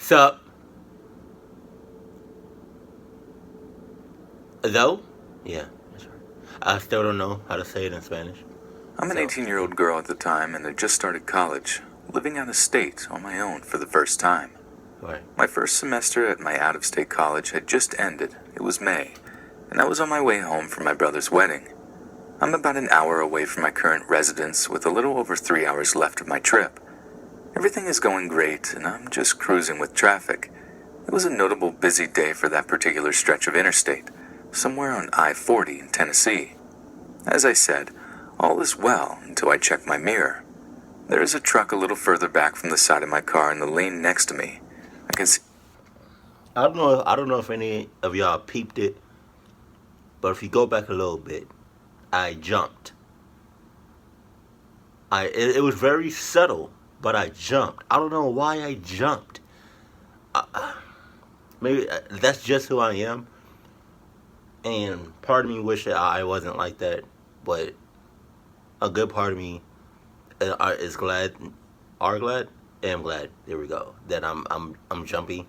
Sup? Though? Yeah, that's right. I still don't know how to say it in Spanish. I'm an 18-year-old girl at the time and had just started college, living out of state on my own for the first time. Right. My first semester at my out-of-state college had just ended. It was May, and I was on my way home from my brother's wedding. I'm about an hour away from my current residence with a little over 3 hours left of my trip. Everything is going great, and I'm just cruising with traffic. It was a notable busy day for that particular stretch of interstate, somewhere on I-40 in Tennessee. As I said, all is well until I check my mirror. There is a truck a little further back from the side of my car in the lane next to me. I can see. I don't know if any of y'all peeped it, but if you go back a little bit, I jumped. It was very subtle, but I jumped. I don't know why I jumped. Maybe that's just who I am. And part of me wish that I wasn't like that, but a good part of me is glad, am glad. There we go. That I'm jumpy,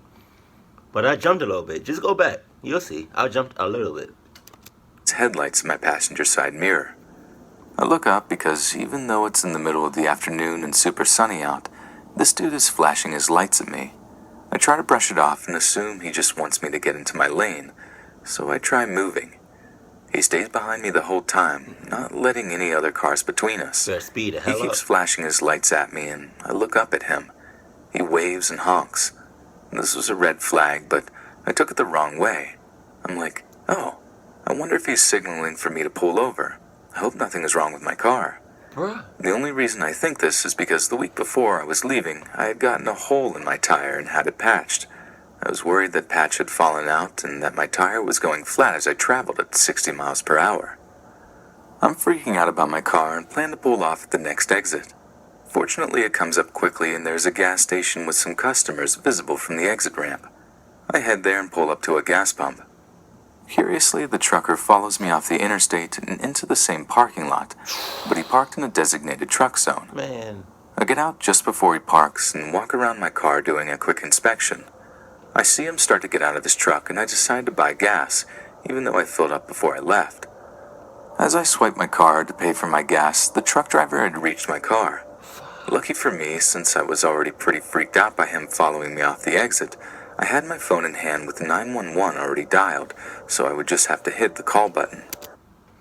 but I jumped a little bit. Just go back, you'll see. I jumped a little bit. Headlights in my passenger side mirror. I look up because even though it's in the middle of the afternoon and super sunny out, this dude is flashing his lights at me. I try to brush it off and assume he just wants me to get into my lane, so I try moving. He stays behind me the whole time, not letting any other cars between us. Better speed the He hell keeps up. flashing his lights at me and I look up at him. He waves and honks. This was a red flag, but I took it the wrong way. I'm like, oh, I wonder if he's signaling for me to pull over. I hope nothing is wrong with my car. Bruh. The only reason I think this is because the week before I was leaving, I had gotten a hole in my tire and had it patched. I was worried that patch had fallen out and that my tire was going flat as I traveled at 60 miles per hour. I'm freaking out about my car and plan to pull off at the next exit. Fortunately, it comes up quickly and there's a gas station with some customers visible from the exit ramp. I head there and pull up to a gas pump. Curiously, the trucker follows me off the interstate and into the same parking lot, but he parked in a designated truck zone. Man. I get out just before he parks and walk around my car doing a quick inspection. I see him start to get out of his truck and I decide to buy gas, even though I filled up before I left. As I swipe my card to pay for my gas, the truck driver had reached my car. Lucky for me, since I was already pretty freaked out by him following me off the exit, I had my phone in hand with 911 already dialed, so I would just have to hit the call button.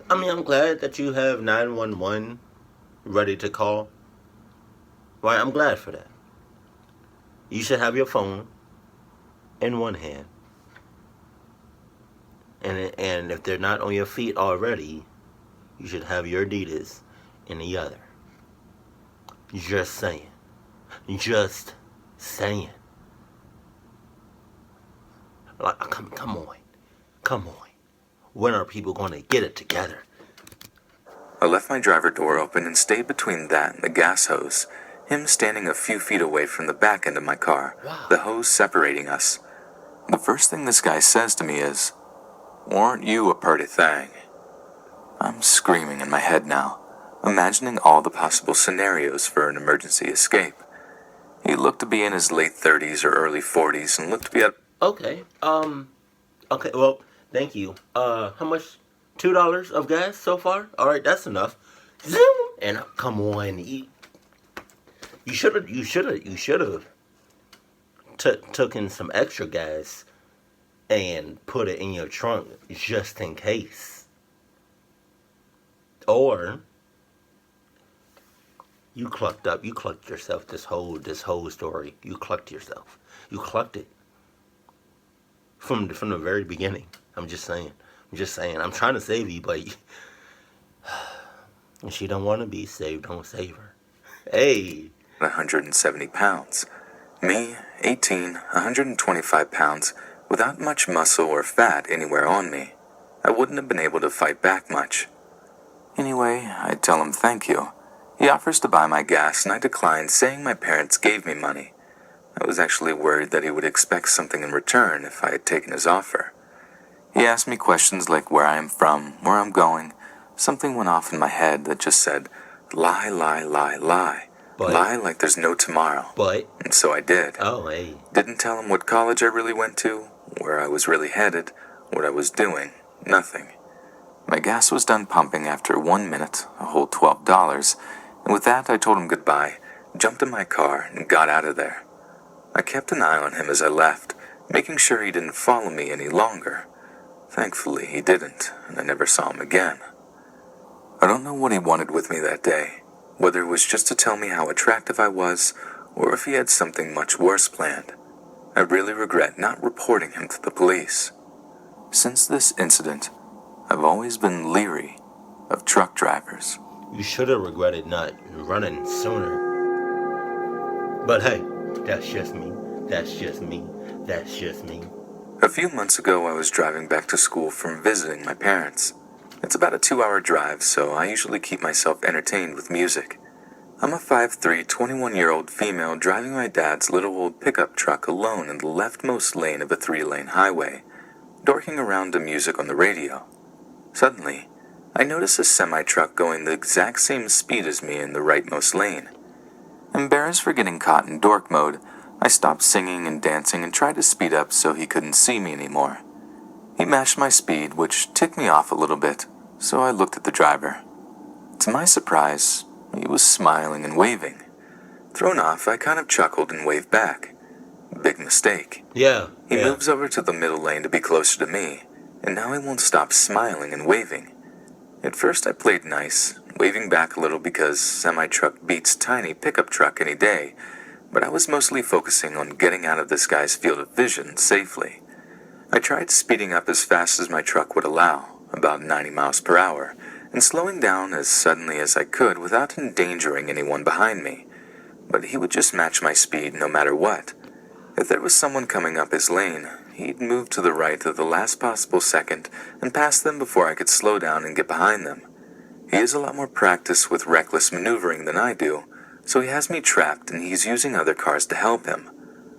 I mean, I'm glad that you have 911 ready to call. Right, I'm glad for that. You should have your phone in one hand. And if they're not on your feet already, you should have your Adidas in the other. Just saying. Just saying. Like, come on. When are people going to get it together? I left my driver door open and stayed between that and the gas hose, him standing a few feet away from the back end of my car, Wow. the hose separating us. The first thing this guy says to me is, "Aren't you a pretty thing?" I'm screaming in my head now, imagining all the possible scenarios for an emergency escape. He looked to be in his late 30s or early 40s and looked to be at... Okay. Okay, well, thank you. How much? $2 of gas so far? Alright, that's enough. Zoom! And come on, you should have taken some extra gas and put it in your trunk just in case. Or you clucked yourself this whole story. You clucked yourself. You clucked it. From the very beginning. I'm just saying. I'm trying to save you, but she don't want to be saved. Don't save her. Hey. 170 pounds. Me, 18, 125 pounds, without much muscle or fat anywhere on me. I wouldn't have been able to fight back much. Anyway, I tell him thank you. He offers to buy my gas and I decline, saying my parents gave me money. I was actually worried that he would expect something in return if I had taken his offer. He asked me questions like where I am from, where I'm going. Something went off in my head that just said, lie, lie, lie, lie. Lie like there's no tomorrow. But And so I did. oh, hey. Didn't tell him what college I really went to, where I was really headed, what I was doing. Nothing. My gas was done pumping after 1 minute, a whole $12, and with that I told him goodbye, jumped in my car, and got out of there. I kept an eye on him as I left, making sure he didn't follow me any longer. Thankfully, he didn't, and I never saw him again. I don't know what he wanted with me that day, whether it was just to tell me how attractive I was, or if he had something much worse planned. I really regret not reporting him to the police. Since this incident, I've always been leery of truck drivers. You should have regretted not running sooner. But hey, that's just me. That's just me. That's just me. A few months ago, I was driving back to school from visiting my parents. It's about a 2-hour drive, so I usually keep myself entertained with music. I'm a 5'3", 21-year-old female driving my dad's little old pickup truck alone in the leftmost lane of a 3-lane highway, dorking around to music on the radio. Suddenly, I notice a semi-truck going the exact same speed as me in the rightmost lane. Embarrassed for getting caught in dork mode, I stopped singing and dancing and tried to speed up so he couldn't see me anymore. He matched my speed, which ticked me off a little bit, so I looked at the driver. To my surprise, he was smiling and waving. Thrown off, I kind of chuckled and waved back. Big mistake. Yeah. He moves over to the middle lane to be closer to me, and now he won't stop smiling and waving. At first I played nice, waving back a little because semi-truck beats tiny pickup truck any day, but I was mostly focusing on getting out of this guy's field of vision safely. I tried speeding up as fast as my truck would allow, about 90 miles per hour, and slowing down as suddenly as I could without endangering anyone behind me, but he would just match my speed no matter what. If there was someone coming up his lane, he'd move to the right at the last possible second and pass them before I could slow down and get behind them. He has a lot more practice with reckless maneuvering than I do, so he has me trapped and he's using other cars to help him.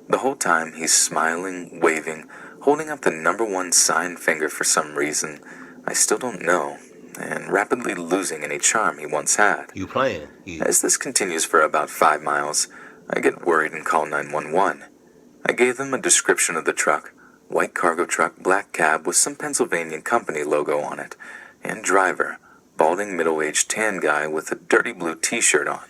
The whole time he's smiling, waving, holding up the number 1 sign finger for some reason I still don't know, and rapidly losing any charm he once had. You playing? As this continues for about 5 miles, I get worried and call 911. I gave them a description of the truck, white cargo truck, black cab with some Pennsylvania company logo on it, and driver, balding middle-aged tan guy with a dirty blue t-shirt on.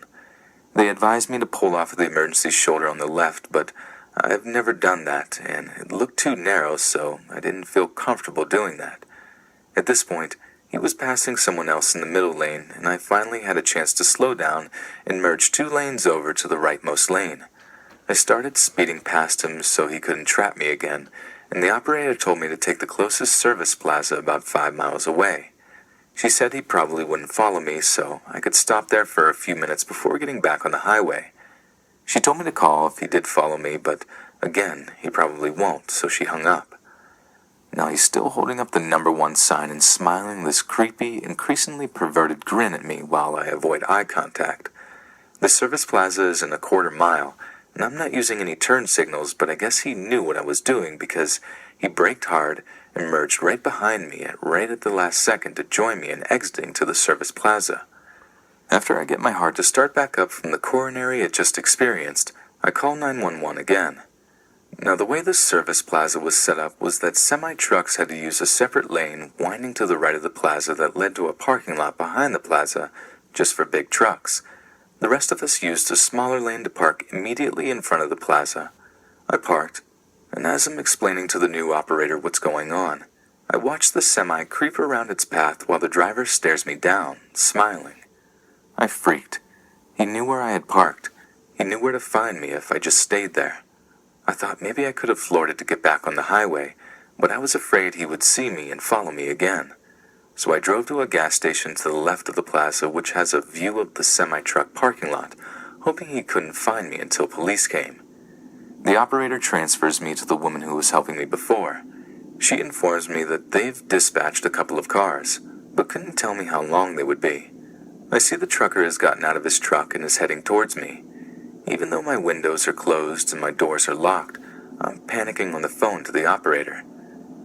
They advised me to pull off at the emergency shoulder on the left, but I've never done that, and it looked too narrow, so I didn't feel comfortable doing that. At this point, he was passing someone else in the middle lane, and I finally had a chance to slow down and merge 2 lanes over to the rightmost lane. I started speeding past him so he couldn't trap me again, and the operator told me to take the closest service plaza about 5 miles away. She said he probably wouldn't follow me, so I could stop there for a few minutes before getting back on the highway. She told me to call if he did follow me, but again, he probably won't, so she hung up. Now he's still holding up the number 1 sign and smiling this creepy, increasingly perverted grin at me while I avoid eye contact. The service plaza is in a quarter mile, and I'm not using any turn signals, but I guess he knew what I was doing because he braked hard and merged right behind me right at the last second to join me in exiting to the service plaza. After I get my heart to start back up from the coronary it just experienced, I call 911 again. Now the way the service plaza was set up was that semi-trucks had to use a separate lane winding to the right of the plaza that led to a parking lot behind the plaza just for big trucks. The rest of us used a smaller lane to park immediately in front of the plaza. I parked, and as I'm explaining to the new operator what's going on, I watch the semi creep around its path while the driver stares me down, smiling. I freaked. He knew where I had parked. He knew where to find me if I just stayed there. I thought maybe I could have floored it to get back on the highway, but I was afraid he would see me and follow me again. So I drove to a gas station to the left of the plaza, which has a view of the semi-truck parking lot, hoping he couldn't find me until police came. The operator transfers me to the woman who was helping me before. She informs me that they've dispatched a couple of cars, but couldn't tell me how long they would be. I see the trucker has gotten out of his truck and is heading towards me. Even though my windows are closed and my doors are locked, I'm panicking on the phone to the operator.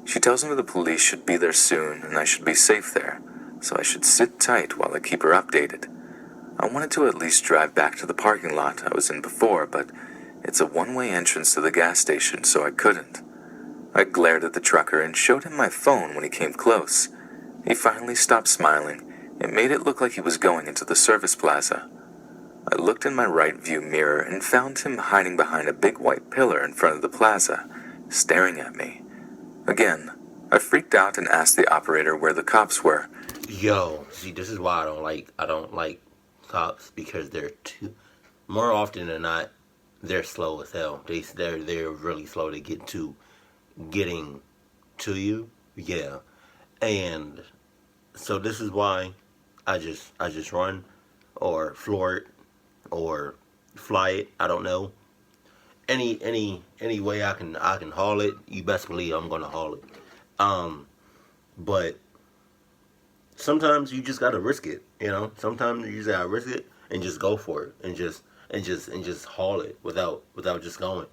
She tells me the police should be there soon and I should be safe there, so I should sit tight while I keep her updated. I wanted to at least drive back to the parking lot I was in before, but it's a one-way entrance to the gas station, so I couldn't. I glared at the trucker and showed him my phone when he came close. He finally stopped smiling and made it look like he was going into the service plaza. I looked in my right view mirror and found him hiding behind a big white pillar in front of the plaza, staring at me. Again, I freaked out and asked the operator where the cops were. Yo, see, this is why I don't like cops, because more often than not, they're slow as hell. They're really slow to getting to you. Yeah. And so this is why I just run or floor it or fly it. I don't know. Any way I can haul it, you best believe I'm gonna haul it. But sometimes you just gotta risk it, you know. Sometimes you just gotta risk it and just go for it and just haul it without just going,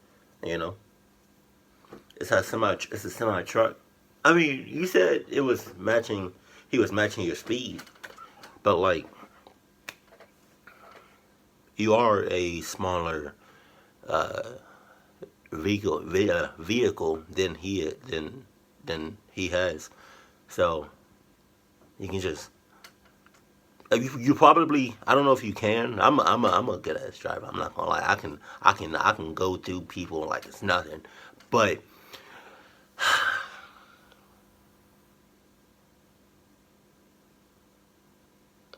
you know. It's a semi truck. I mean, you said it was matching. He was matching your speed, but like you are a smaller vehicle than he has, so you can just. You probably, I don't know if you can. I'm a good ass driver. I'm not gonna lie. I can go through people like it's nothing, but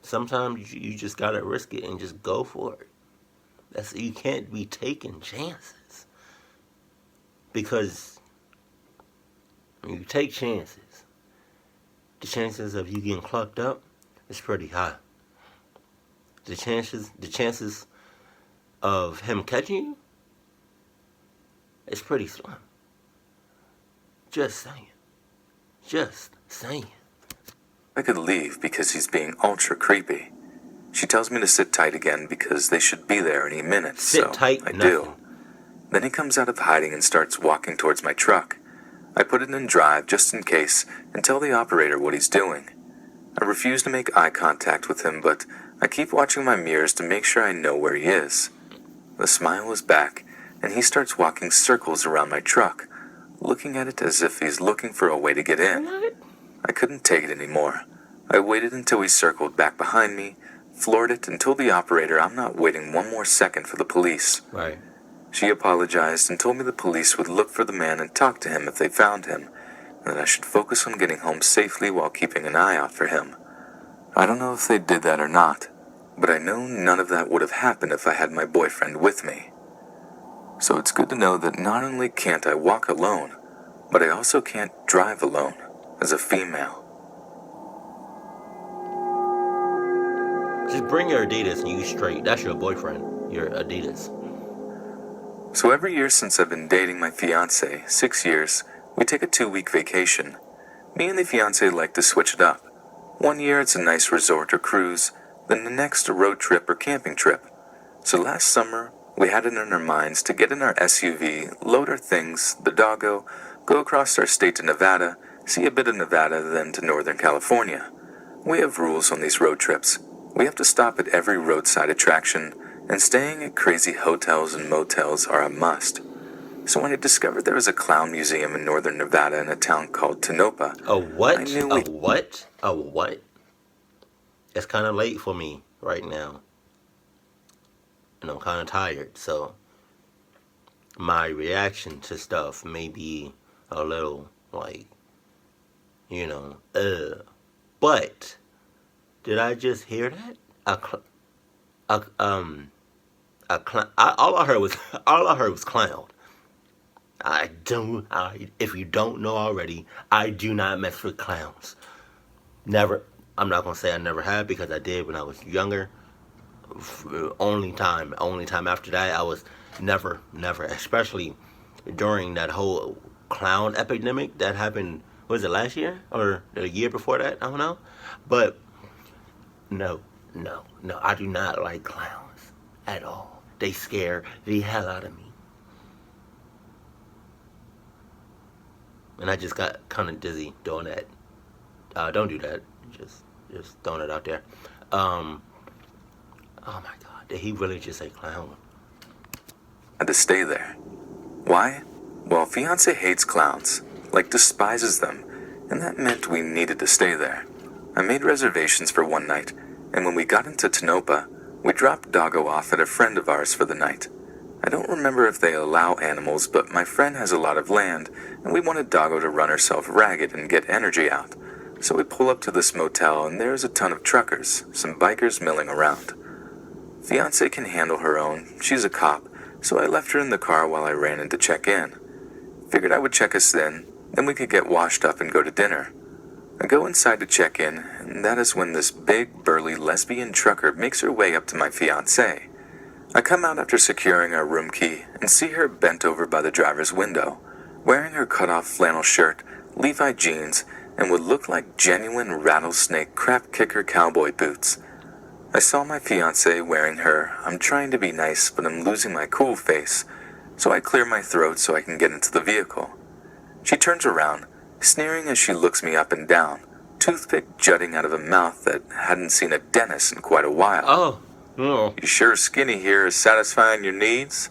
sometimes you just gotta risk it and just go for it. You can't be taking chances, because when you take chances, the chances of you getting clucked up is pretty high. The chances of him catching you is pretty slim. Just saying. Just saying. I could leave because he's being ultra creepy. She tells me to sit tight again because they should be there any minute, Sit tight, I nothing. do. Then he comes out of hiding and starts walking towards my truck. I put it in drive just in case and tell the operator what he's doing. I refuse to make eye contact with him, but I keep watching my mirrors to make sure I know where he is. The smile is back, and he starts walking circles around my truck, looking at it as if he's looking for a way to get in. I couldn't take it anymore. I waited until he circled back behind me, floored it, and told the operator I'm not waiting one more second for the police. Right. She apologized and told me the police would look for the man and talk to him if they found him, and that I should focus on getting home safely while keeping an eye out for him. I don't know if they did that or not, but I know none of that would have happened if I had my boyfriend with me. So it's good to know that not only can't I walk alone, but I also can't drive alone as a female. Just bring your Adidas and you straight. That's your boyfriend. Your Adidas. So every year since I've been dating my fiance, 6 years, we take a 2-week vacation. Me and the fiance like to switch it up. One year it's a nice resort or cruise, then the next a road trip or camping trip. So last summer, we had it in our minds to get in our SUV, load our things, the doggo, go across our state to Nevada, see a bit of Nevada, then to Northern California. We have rules on these road trips. We have to stop at every roadside attraction, and staying at crazy hotels and motels are a must. So when I discovered there was a clown museum in northern Nevada in a town called Tonopah, A what? I knew A what? A what? It's kind of late for me right now. And I'm kind of tired, so my reaction to stuff may be a little like, But did I just hear that? All I heard was clown. If you don't know already, I do not mess with clowns. Never. I'm not gonna say I never have, because I did when I was younger. Only time after that, I was never, especially during that whole clown epidemic that happened. Was it last year or the year before that? I don't know. But no, I do not like clowns at all. They scare the hell out of me. And I just got kind of dizzy doing that. Don't do that. Just throwing it out there. Oh my God, did he really just say clown? I had to stay there. Why? Well, fiance hates clowns, like despises them, and that meant we needed to stay there. I made reservations for one night, and when we got into Tonopah, we dropped Doggo off at a friend of ours for the night. I don't remember if they allow animals, but my friend has a lot of land, and we wanted Doggo to run herself ragged and get energy out. So we pull up to this motel, and there's a ton of truckers, some bikers milling around. Fiancé can handle her own, she's a cop, so I left her in the car while I ran in to check in. Figured I would check us then we could get washed up and go to dinner. I go inside to check in, and that is when this big, burly lesbian trucker makes her way up to my fiancé. I come out after securing our room key and see her bent over by the driver's window, wearing her cut-off flannel shirt, Levi jeans, and what looked like genuine rattlesnake crap-kicker cowboy boots. I saw my fiancé wearing her. I'm trying to be nice, but I'm losing my cool face, so I clear my throat so I can get into the vehicle. She turns around, sneering as she looks me up and down, toothpick jutting out of a mouth that hadn't seen a dentist in quite a while. Oh, no. You sure skinny here is satisfying your needs?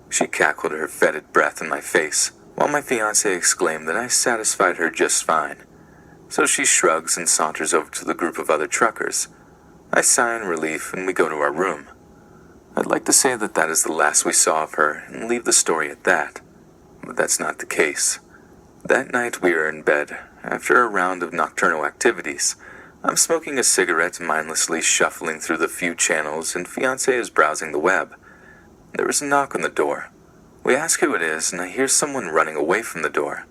She cackled her fetid breath in my face, while my fiancé exclaimed that I satisfied her just fine. So she shrugs and saunters over to the group of other truckers. I sigh in relief and we go to our room. I'd like to say that that is the last we saw of her and leave the story at that, but that's not the case. That night we are in bed, after a round of nocturnal activities. I'm smoking a cigarette, mindlessly shuffling through the few channels, and fiancé is browsing the web. There is a knock on the door. We ask who it is, and I hear someone running away from the door.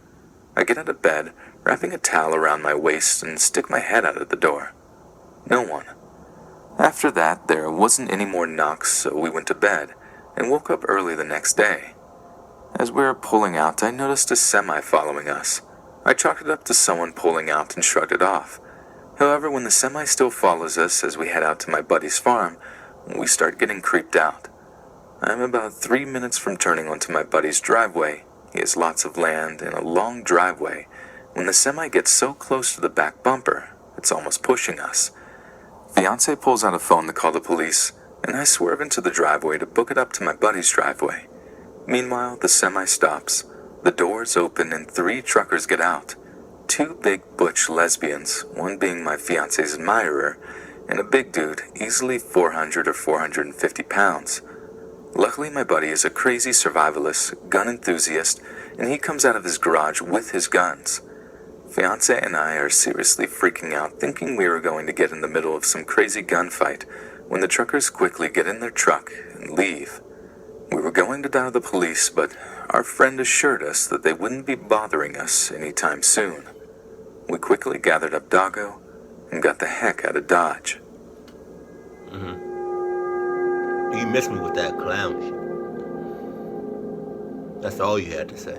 I get out of bed, wrapping a towel around my waist, and stick my head out of the door. No one. After that, there wasn't any more knocks, so we went to bed, and woke up early the next day. As we were pulling out, I noticed a semi following us. I chalked it up to someone pulling out and shrugged it off. However, when the semi still follows us as we head out to my buddy's farm, we start getting creeped out. I'm about 3 minutes from turning onto my buddy's driveway. He has lots of land and a long driveway. When the semi gets so close to the back bumper, it's almost pushing us. Fiancé pulls out a phone to call the police, and I swerve into the driveway to book it up to my buddy's driveway. Meanwhile, the semi stops. The doors open and 3 truckers get out. 2 big butch lesbians, one being my fiancé's admirer, and a big dude, easily 400 or 450 pounds. Luckily, my buddy is a crazy survivalist, gun enthusiast, and he comes out of his garage with his guns. Fiancé and I are seriously freaking out, thinking we were going to get in the middle of some crazy gunfight, when the truckers quickly get in their truck and leave. We were going to dial the police, but our friend assured us that they wouldn't be bothering us anytime soon. We quickly gathered up Doggo and got the heck out of Dodge. You missed me with that clown shit. That's all you had to say.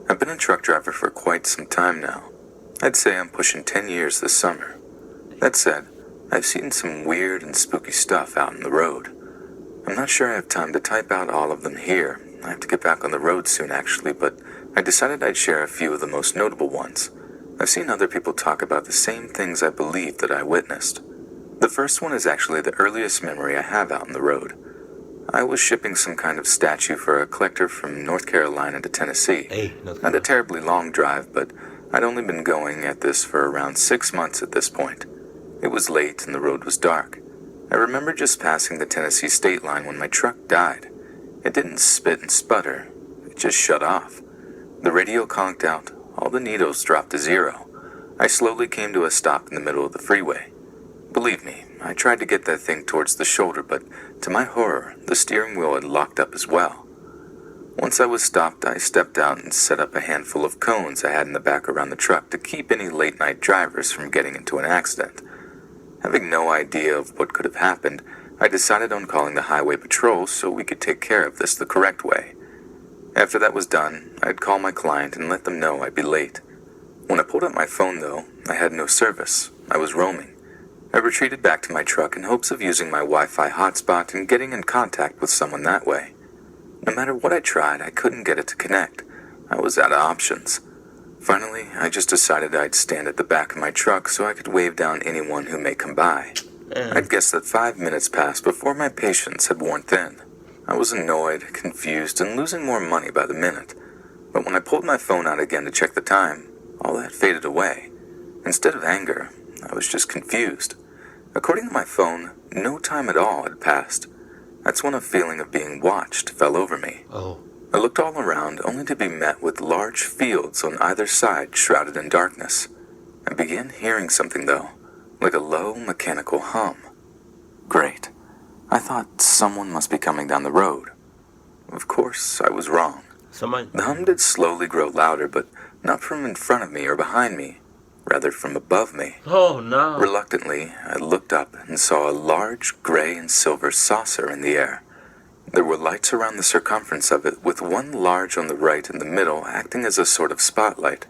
I've been a truck driver for quite some time now. I'd say I'm pushing 10 years this summer. That said, I've seen some weird and spooky stuff out on the road. I'm not sure I have time to type out all of them here. I have to get back on the road soon actually, but I decided I'd share a few of the most notable ones. I've seen other people talk about the same things I believe that I witnessed. The first one is actually the earliest memory I have out on the road. I was shipping some kind of statue for a collector from North Carolina to Tennessee. Not a terribly long drive, but I'd only been going at this for around 6 months at this point. It was late and the road was dark. I remember just passing the Tennessee state line when my truck died. It didn't spit and sputter, it just shut off. The radio conked out, all the needles dropped to 0. I slowly came to a stop in the middle of the freeway. Believe me, I tried to get that thing towards the shoulder, but to my horror, the steering wheel had locked up as well. Once I was stopped, I stepped out and set up a handful of cones I had in the back around the truck to keep any late-night drivers from getting into an accident. Having no idea of what could have happened, I decided on calling the highway patrol so we could take care of this the correct way. After that was done, I'd call my client and let them know I'd be late. When I pulled up my phone, though, I had no service. I was roaming. I retreated back to my truck in hopes of using my Wi-Fi hotspot and getting in contact with someone that way. No matter what I tried, I couldn't get it to connect. I was out of options. Finally, I just decided I'd stand at the back of my truck so I could wave down anyone who may come by. man. I'd guessed that 5 minutes passed before my patience had worn thin. I was annoyed, confused, and losing more money by the minute. But when I pulled my phone out again to check the time, all that faded away. Instead of anger, I was just confused. According to my phone, no time at all had passed. That's when a feeling of being watched fell over me. Oh. I looked all around, only to be met with large fields on either side shrouded in darkness. I began hearing something, though, like a low mechanical hum. Great. I thought someone must be coming down the road. Of course, I was wrong. Somebody? The hum did slowly grow louder, but not from in front of me or behind me, rather from above me. Oh, no. Reluctantly, I looked up and saw a large gray and silver saucer in the air. There were lights around the circumference of it, with one large on the right in the middle acting as a sort of spotlight.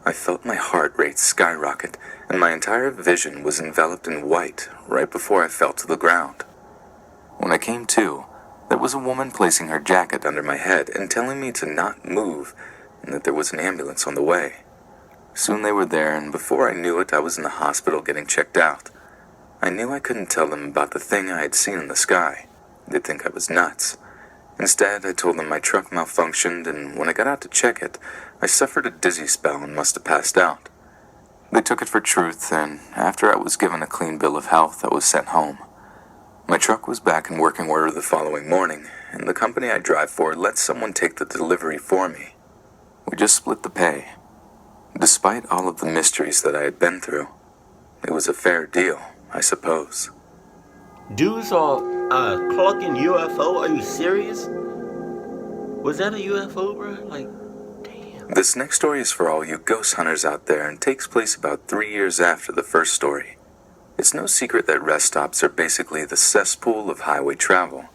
I felt my heart rate skyrocket, and my entire vision was enveloped in white right before I fell to the ground. When I came to, there was a woman placing her jacket under my head and telling me to not move, and that there was an ambulance on the way. Soon they were there, and before I knew it, I was in the hospital getting checked out. I knew I couldn't tell them about the thing I had seen in the sky. They'd think I was nuts. Instead, I told them my truck malfunctioned, and when I got out to check it, I suffered a dizzy spell and must have passed out. They took it for truth, and after I was given a clean bill of health, I was sent home. My truck was back in working order the following morning, and the company I drive for let someone take the delivery for me. We just split the pay. Despite all of the mysteries that I had been through, it was a fair deal, I suppose. Dudes are clocking UFO? Are you serious? Was that a UFO, bro? Like, damn. This next story is for all you ghost hunters out there and takes place about 3 years after the first story. It's no secret that rest stops are basically the cesspool of highway travel.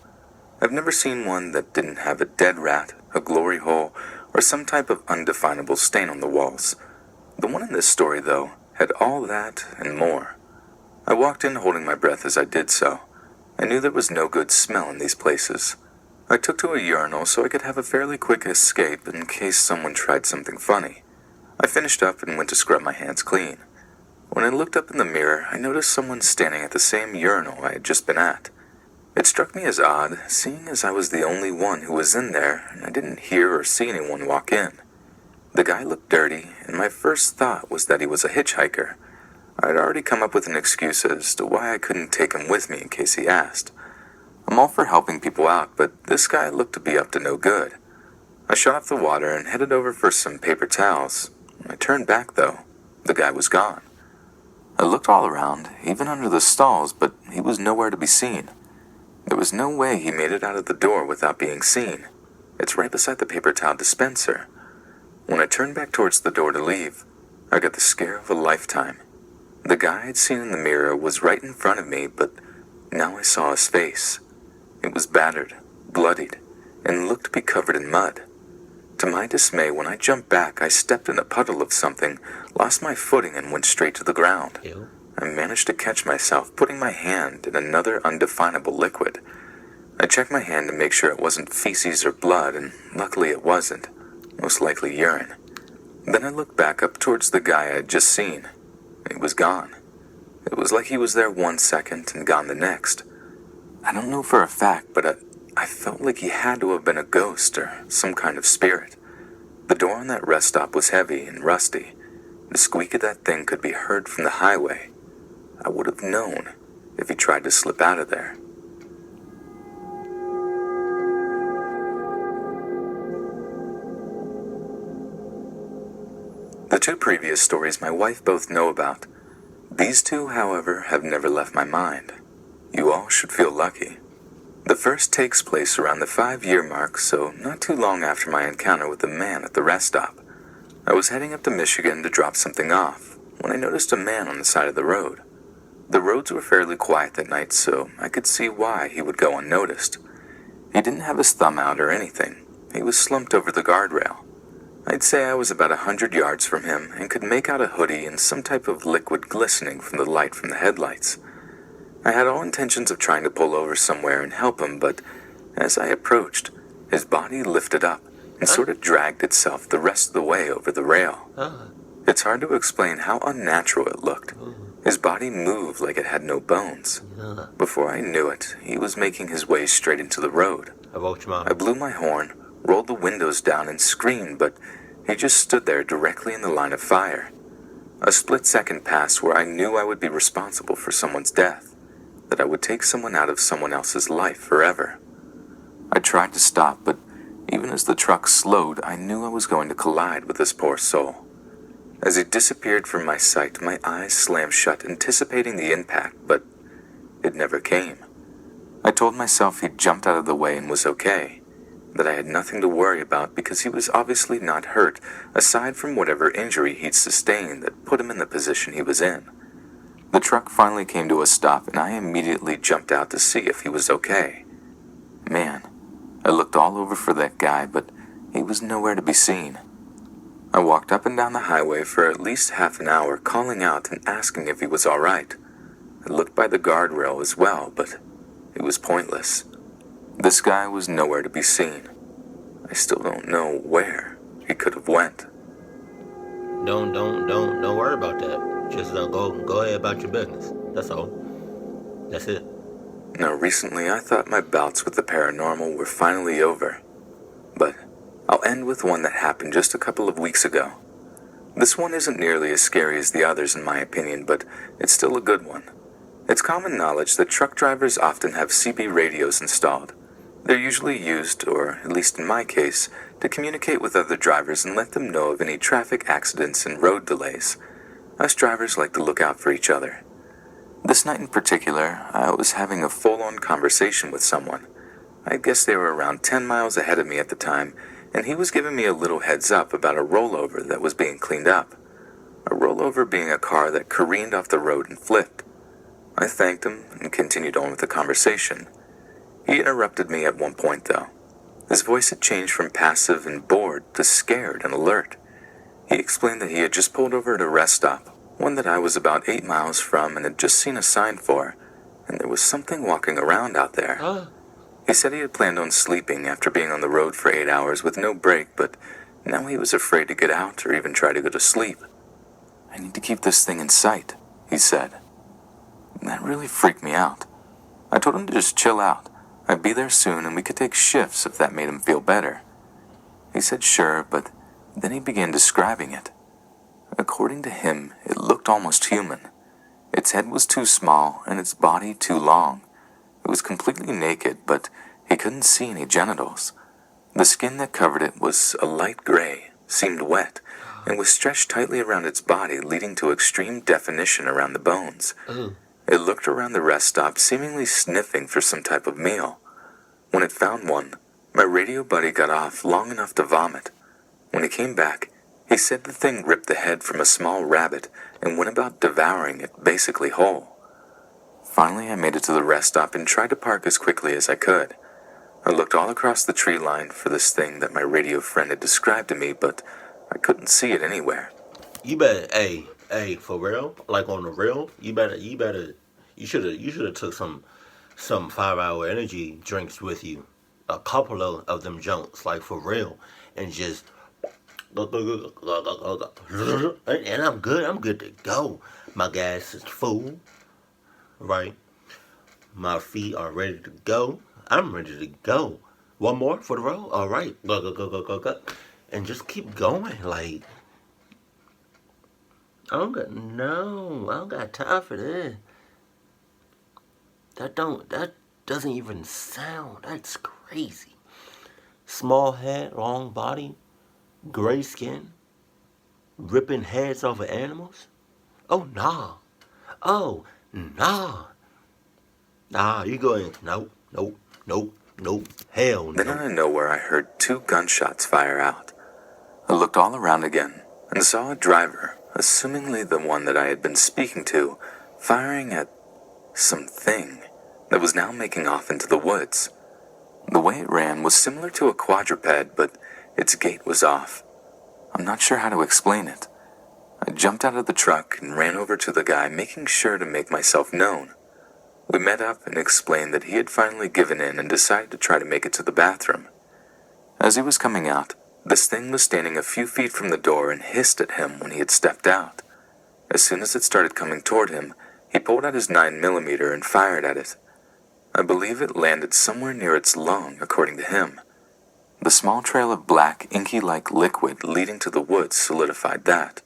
I've never seen one that didn't have a dead rat, a glory hole, or some type of undefinable stain on the walls. The one in this story, though, had all that and more. I walked in holding my breath as I did so. I knew there was no good smell in these places. I took to a urinal so I could have a fairly quick escape in case someone tried something funny. I finished up and went to scrub my hands clean. When I looked up in the mirror, I noticed someone standing at the same urinal I had just been at. It struck me as odd, seeing as I was the only one who was in there and I didn't hear or see anyone walk in. The guy looked dirty, and my first thought was that he was a hitchhiker. I'd already come up with an excuse as to why I couldn't take him with me in case he asked. I'm all for helping people out, but this guy looked to be up to no good. I shut off the water and headed over for some paper towels. When I turned back, though, the guy was gone. I looked all around, even under the stalls, but he was nowhere to be seen. There was no way he made it out of the door without being seen. It's right beside the paper towel dispenser. When I turned back towards the door to leave, I got the scare of a lifetime. The guy I'd seen in the mirror was right in front of me, but now I saw his face. It was battered, bloodied, and looked to be covered in mud. To my dismay, when I jumped back, I stepped in a puddle of something, lost my footing, and went straight to the ground. Ew. I managed to catch myself, putting my hand in another undefinable liquid. I checked my hand to make sure it wasn't feces or blood, and luckily it wasn't. Most likely urine. Then I looked back up towards the guy I had just seen. He was gone. It was like he was there 1 second and gone the next. I don't know for a fact, but I felt like he had to have been a ghost or some kind of spirit. The door on that rest stop was heavy and rusty. The squeak of that thing could be heard from the highway. I would have known if he tried to slip out of there. The two previous stories my wife both know about. These two, however, have never left my mind. You all should feel lucky. The first takes place around the 5-year mark, so not too long after my encounter with the man at the rest stop. I was heading up to Michigan to drop something off, when I noticed a man on the side of the road. The roads were fairly quiet that night, so I could see why he would go unnoticed. He didn't have his thumb out or anything. He was slumped over the guardrail. I'd say I was about 100 yards from him and could make out a hoodie and some type of liquid glistening from the light from the headlights. I had all intentions of trying to pull over somewhere and help him, but as I approached, his body lifted up and sort of dragged itself the rest of the way over the rail. It's hard to explain how unnatural it looked. His body moved like it had no bones. Yeah. Before I knew it, he was making his way straight into the road. I blew my horn, rolled the windows down, and screamed, but he just stood there directly in the line of fire. A split second passed where I knew I would be responsible for someone's death, that I would take someone out of someone else's life forever. I tried to stop, but even as the truck slowed, I knew I was going to collide with this poor soul. As he disappeared from my sight, my eyes slammed shut, anticipating the impact, but it never came. I told myself he'd jumped out of the way and was okay, that I had nothing to worry about because he was obviously not hurt, aside from whatever injury he'd sustained that put him in the position he was in. The truck finally came to a stop, and I immediately jumped out to see if he was okay. Man, I looked all over for that guy, but he was nowhere to be seen. I walked up and down the highway for at least half an hour, calling out and asking if he was all right. I looked by the guardrail as well, but it was pointless. This guy was nowhere to be seen. I still don't know where he could have went. Don't worry about that. Just go ahead about your business. That's all. That's it. Now, recently I thought my bouts with the paranormal were finally over, but I'll end with one that happened just a couple of weeks ago. This one isn't nearly as scary as the others in my opinion, but it's still a good one. It's common knowledge that truck drivers often have CB radios installed. They're usually used, or at least in my case, to communicate with other drivers and let them know of any traffic accidents and road delays. Us drivers like to look out for each other. This night in particular, I was having a full-on conversation with someone. I guess they were around 10 miles ahead of me at the time, and he was giving me a little heads up about a rollover that was being cleaned up. A rollover being a car that careened off the road and flipped. I thanked him and continued on with the conversation. He interrupted me at one point, though. His voice had changed from passive and bored to scared and alert. He explained that he had just pulled over at a rest stop, one that I was about 8 miles from and had just seen a sign for, and there was something walking around out there. He said he had planned on sleeping after being on the road for 8 hours with no break, but now he was afraid to get out or even try to go to sleep. I need to keep this thing in sight, he said. That really freaked me out. I told him to just chill out. I'd be there soon and we could take shifts if that made him feel better. He said sure, but then he began describing it. According to him, it looked almost human. Its head was too small and its body too long. It was completely naked, but he couldn't see any genitals. The skin that covered it was a light gray, seemed wet, and was stretched tightly around its body, leading to extreme definition around the bones. It looked around the rest stop, seemingly sniffing for some type of meal. When it found one, my radio buddy got off long enough to vomit. When he came back, he said the thing ripped the head from a small rabbit and went about devouring it basically whole. Finally, I made it to the rest stop and tried to park as quickly as I could. I looked all across the tree line for this thing that my radio friend had described to me, but I couldn't see it anywhere. You better, hey, for real, like on the real, you should have took some 5-hour energy drinks with you, a couple of them junks, like for real, and just, and I'm good to go. My gas is full, right? My feet are ready to go. I'm ready to go. One more for the road? All right. Go. And just keep going. Like, I don't got time for this. That doesn't even sound. That's crazy. Small head, long body, gray skin, ripping heads off of animals. Oh, nah. Oh, nah. Nah, you going, nope. Hell no. Then out of nowhere, I heard 2 gunshots fire out. I looked all around again and saw a driver, assumingly the one that I had been speaking to, firing at something that was now making off into the woods. The way it ran was similar to a quadruped, but its gait was off. I'm not sure how to explain it. I jumped out of the truck and ran over to the guy, making sure to make myself known. We met up and explained that he had finally given in and decided to try to make it to the bathroom. As he was coming out, this thing was standing a few feet from the door and hissed at him when he had stepped out. As soon as it started coming toward him, he pulled out his 9mm and fired at it. I believe it landed somewhere near its lung, according to him. The small trail of black, inky-like liquid leading to the woods solidified that.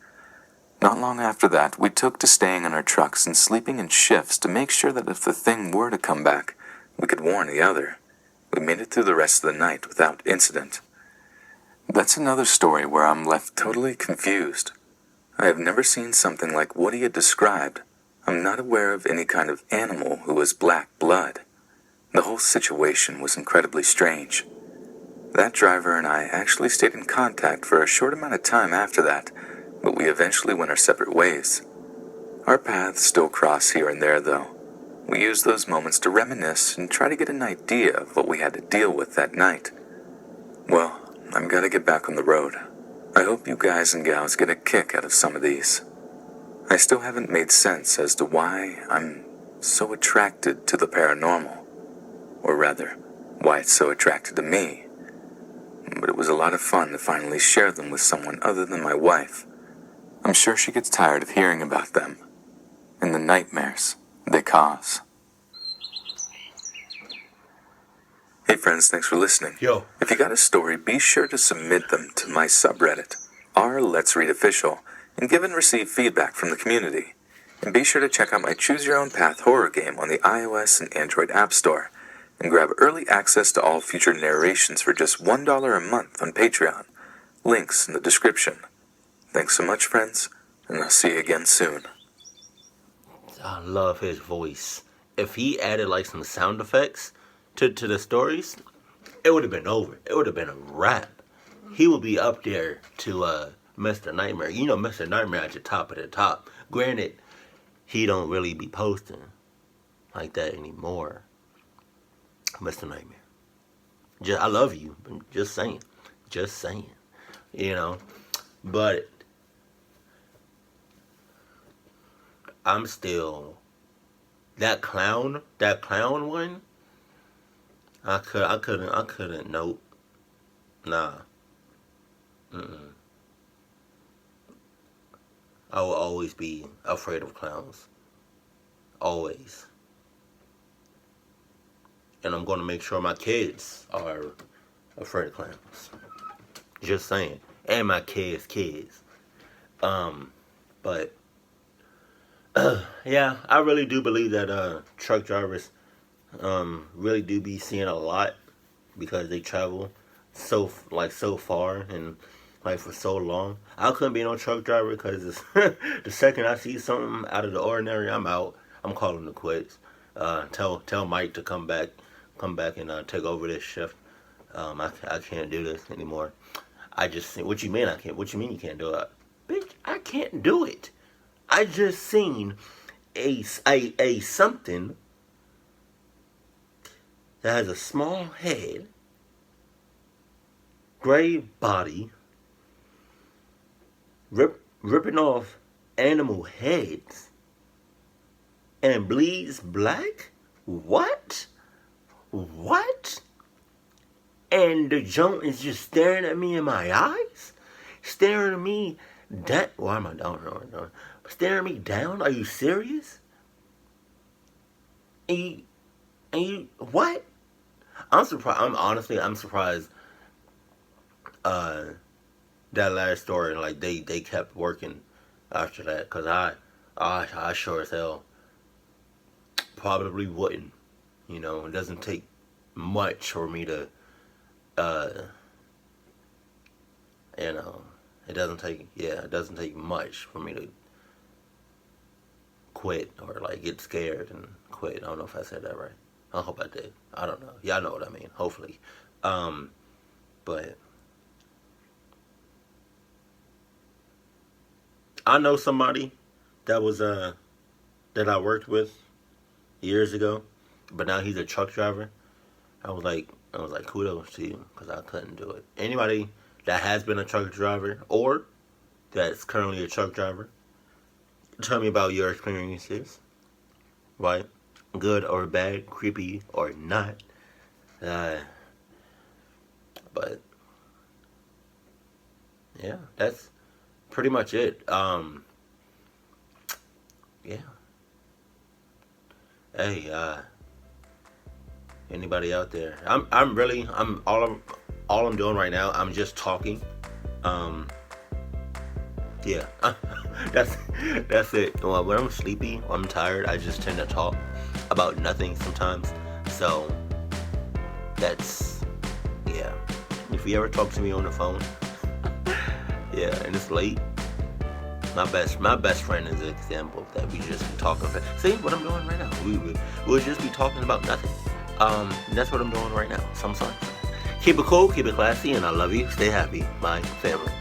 Not long after that, we took to staying in our trucks and sleeping in shifts to make sure that if the thing were to come back, we could warn the other. We made it through the rest of the night without incident. That's another story where I'm left totally confused. I have never seen something like what he had described. I'm not aware of any kind of animal who has black blood. The whole situation was incredibly strange. That driver and I actually stayed in contact for a short amount of time after that, but we eventually went our separate ways. Our paths still cross here and there, though. We use those moments to reminisce and try to get an idea of what we had to deal with that night. Well, I've got to get back on the road. I hope you guys and gals get a kick out of some of these. I still haven't made sense as to why I'm so attracted to the paranormal. Or rather, why it's so attracted to me. But it was a lot of fun to finally share them with someone other than my wife. I'm sure she gets tired of hearing about them and the nightmares they cause. Hey friends, thanks for listening. Yo. If you got a story, be sure to submit them to my subreddit, r/Let's Read Official, and give and receive feedback from the community. And be sure to check out my Choose Your Own Path horror game on the iOS and Android App Store, and grab early access to all future narrations for just $1 a month on Patreon. Links in the description. Thanks so much, friends, and I'll see you again soon. I love his voice. If he added like some sound effects to the stories, it would have been over. It would have been a wrap. He would be up there to Mr. Nightmare. You know, Mr. Nightmare at the top of the top. Granted, he don't really be posting like that anymore. Mr. Nightmare. I love you. Just saying. Just saying. You know. But I'm still that clown one. I couldn't. Nope. Nah. I will always be afraid of clowns. Always. And I'm going to make sure my kids are afraid of clowns. Just saying. And my kids. But yeah, I really do believe that truck drivers really do be seeing a lot because they travel so far and like for so long. I couldn't be no truck driver because the second I see something out of the ordinary, I'm out. I'm calling the quits. Tell Mike to come back and take over this shift. I can't do this anymore. I just what you mean I can't? What you mean you can't do it? Bitch, I can't do it. I just seen a something that has a small head, gray body, ripping off animal heads, and bleeds black? What? What? And the junk is just staring at me in my eyes? Staring at me that why am I down? Staring me down? Are you serious? And you what? I'm surprised. I'm surprised. That last story, like they kept working after that, cause I sure as hell probably wouldn't. You know, it doesn't take much for me to, you know, it doesn't take much for me to quit or like get scared and quit. I don't know if I said that right. I hope I did. I don't know. Y'all know what I mean. Hopefully. But I know somebody that was that I worked with years ago, but now he's a truck driver. I was like kudos to you because I couldn't do it. Anybody that has been a truck driver or that's currently a truck driver, tell me about your experiences, right? Good or bad, creepy or not. But yeah, that's pretty much it. yeah. Hey, anybody out there? I'm all I'm doing right now. I'm just talking. Um, yeah, that's that's it. Well, when I'm sleepy or I'm tired, I just tend to talk about nothing sometimes. So that's yeah. If you ever talk to me on the phone, yeah, and it's late, my best friend is an example of that. We just be talking. See what I'm doing right now? We'll just be talking about nothing. That's what I'm doing right now. So I'm sorry. Keep it cool, keep it classy, and I love you. Stay happy, my family.